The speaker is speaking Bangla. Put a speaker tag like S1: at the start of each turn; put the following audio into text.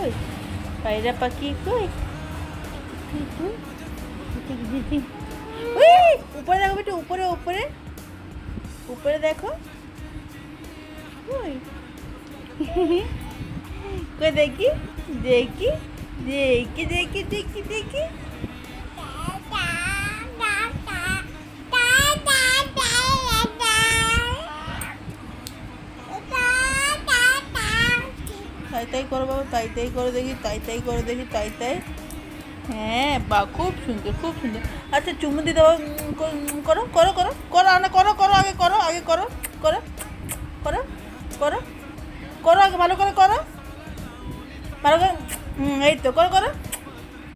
S1: কই পায়রা পাখি কই উপরে দেখো একটু উপরে উপরে উপরে দেখো কই কই দেখি দেখি দেখি দেখি দেখি দেখি তাই তাই করো বাবা তাই তাই করে দেখি তাই তাই করে দেখি তাই তাই হ্যাঁ বা খুব সুন্দর খুব সুন্দর আচ্ছা চুমু দিতে করো করো করো করো না করো করো আগে করো আগে করো করো করো করো করো আগে ভালো করে করো ভালো করে এই তো করো করো